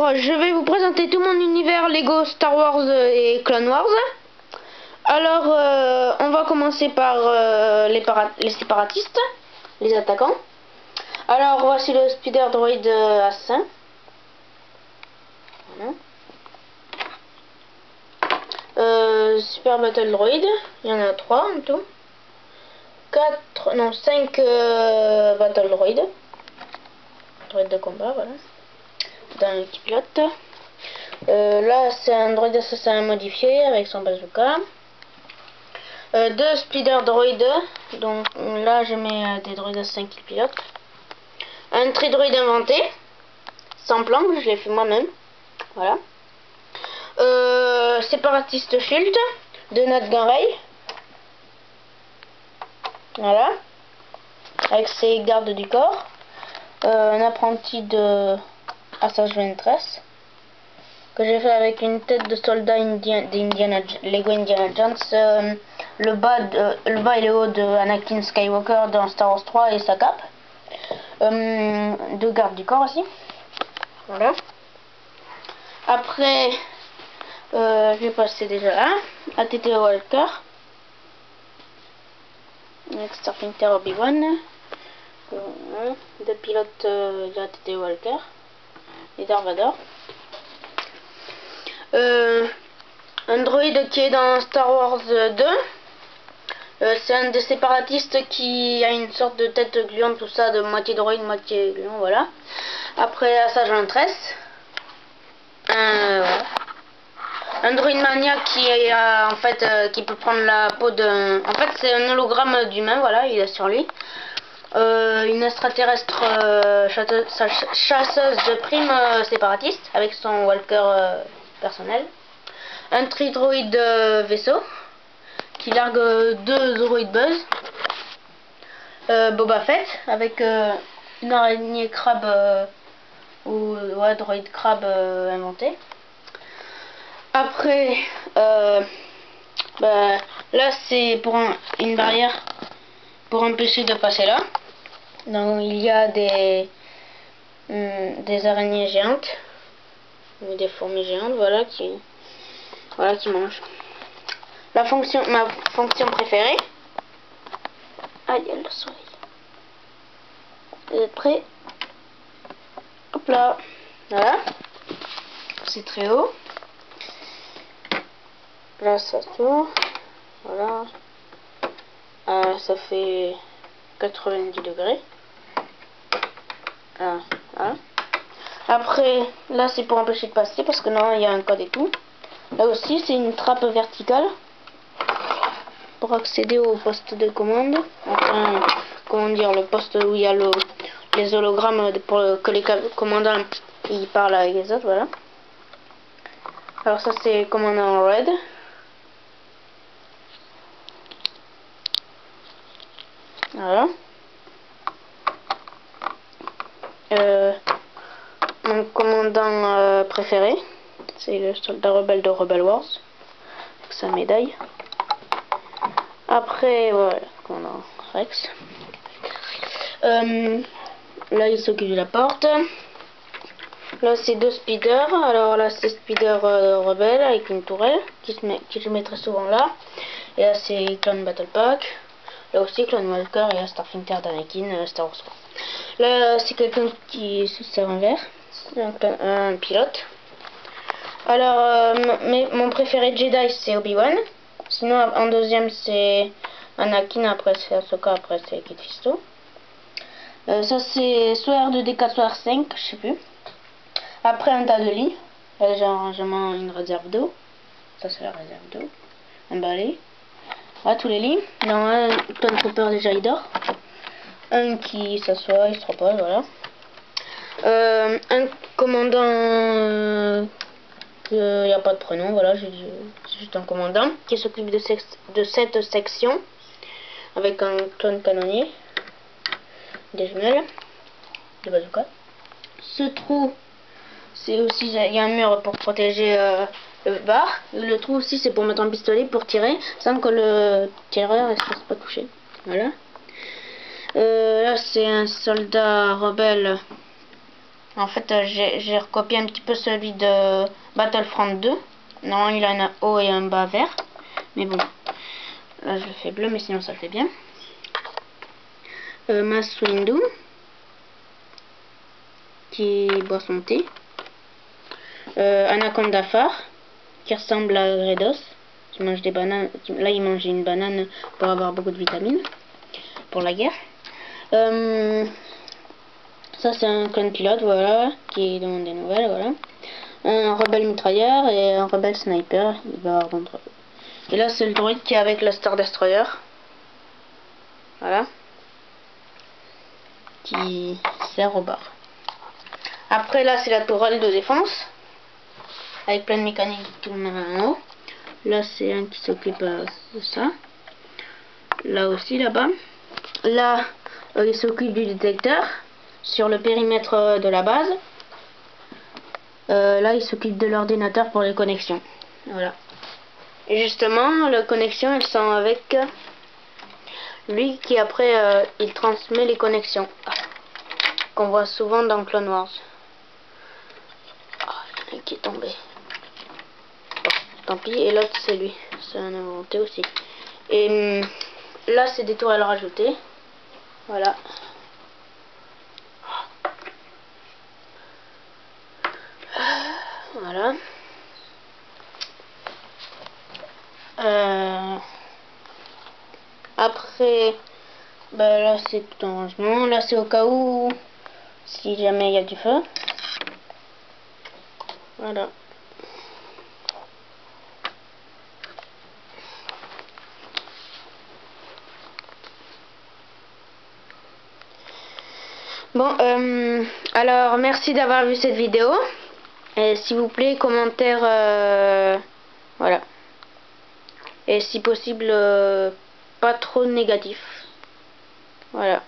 Alors, je vais vous présenter tout mon univers Lego Star Wars et Clone Wars. Alors, on va commencer par les séparatistes, les attaquants. Alors, voici le Spider Droid Assain. Voilà. Super Battle Droid, il y en a 3 en tout. 5 Battle Droid. Droid de combat, voilà. Dans le pilote. Là, c'est un droid assassin modifié avec son bazooka. 2 speeder droïdes. Donc là, je mets des droïdes assassins qui pilotent. Un tri-droïde inventé. Sans plan, je l'ai fait moi-même. Voilà. Séparatiste Shield de Nat Gunray. Voilà. Avec ses gardes du corps. Un apprenti de Assassin's 23 que j'ai fait avec une tête de soldat Lego Indiana Jones, le bas et le haut de Anakin Skywalker dans Star Wars 3 et sa cape, 2 gardes du corps aussi. Voilà. Après, je vais passer déjà là, ATT Walker, avec Starfighter Obi-Wan, 2 pilotes de ATT Walker et Darth Vader. Un droïde qui est dans Star Wars 2. C'est un des séparatistes qui a une sorte de tête gluante, tout ça, de moitié droïde, moitié gluant, voilà. Après Assassin's 23. Voilà. Un droïde maniaque qui est en fait qui peut prendre la peau d'un. En fait, c'est un hologramme d'humain, voilà, il est sur lui. Une extraterrestre chasseuse de primes séparatiste avec son walker personnel. Un tri-droïde vaisseau qui largue 2 droïdes buzz. Boba Fett avec une araignée crabe ou droïde crabe inventé. Après, là c'est pour une barrière pour empêcher de passer là. Donc il y a des araignées géantes, des fourmis géantes, voilà qui mangent. Ma fonction préférée. Ah, il y a le soleil. Vous êtes prêts? Hop là. Voilà. C'est très haut. Là, ça tourne. Voilà. Ça fait 90 degrés. Voilà. Après, là, c'est pour empêcher de passer parce que non, il y a un code et tout. Là aussi, c'est une trappe verticale pour accéder au poste de commande. Enfin, comment dire, le poste où il y a les hologrammes pour que les commandants ils parlent avec les autres, voilà. Alors ça, c'est commandant Red. Voilà. Mon commandant préféré, c'est le soldat rebelle de Rebel Wars, avec sa médaille. Après, voilà, commandant Rex. Là, il s'occupe de la porte. Là, c'est 2 speeders. Alors là, c'est speeder rebelle avec une tourelle qui je mettrai souvent là. Et là, c'est Clone Battle Pack. Là aussi, Clone Walker et la Starfighter d'Anakin Star Wars 3. Là, c'est quelqu'un qui se sert en vert. Un pilote. Alors, mon préféré Jedi, c'est Obi-Wan. Sinon, en deuxième, c'est Anakin. Après, c'est Ahsoka. Après, c'est Kit Fisto. Ça, c'est soit R2D4, soit R5, je sais plus. Après, un tas de lits. Là, j'ai un rangement, une réserve d'eau. Ça, c'est la réserve d'eau. Un balai. Voilà, tous les lits. Dans un Clone Trooper, déjà, il dort. Un qui s'assoit, il se repose, voilà. Un commandant il n'y a pas de prénom, voilà, c'est juste un commandant qui s'occupe de cette section avec un clone canonnier, des jumelles, des bazookas. Ce trou, c'est aussi, il y a un mur pour protéger le bar. Le trou aussi, c'est pour mettre un pistolet pour tirer sans que le tireur ne se fasse pas toucher. Voilà. Là, c'est un soldat rebelle En fait, j'ai recopié un petit peu celui de Battlefront 2. Non, il a un haut et un bas vert. Mais bon, là je le fais bleu, mais sinon ça le fait bien. Mass Windu, qui boit son thé. Anaconda phare, qui ressemble à Gredos, qui mange des bananes. Là, il mange une banane pour avoir beaucoup de vitamines pour la guerre. Ça, c'est un clone pilote, voilà, qui demande des nouvelles, voilà. Un rebelle mitrailleur et un rebelle sniper. Il va rendre. Et là, c'est le droïde qui est avec la Star Destroyer. Voilà. Qui sert au bar. Après, là, c'est la tourelle de défense. Avec plein de mécaniques qui tournent en haut. Là, c'est un qui s'occupe de ça. Là aussi, là-bas. Là, il s'occupe du détecteur sur le périmètre de la base. Là, il s'occupe de l'ordinateur pour les connexions. Voilà. Et justement, les connexions, elles sont avec lui qui après, il transmet les connexions. Qu'on voit souvent dans Clone Wars. Ah, il y en a un qui est tombé. Bon, tant pis. Et l'autre, c'est lui. C'est un inventé aussi. Et là, c'est des tourelles rajoutées. Voilà. Voilà. Après, bah là c'est tout en rangement. Là c'est au cas où, si jamais il y a du feu. Voilà. Bon, alors merci d'avoir vu cette vidéo. Et s'il vous plaît, commentaire, voilà. Et si possible, pas trop négatif. Voilà.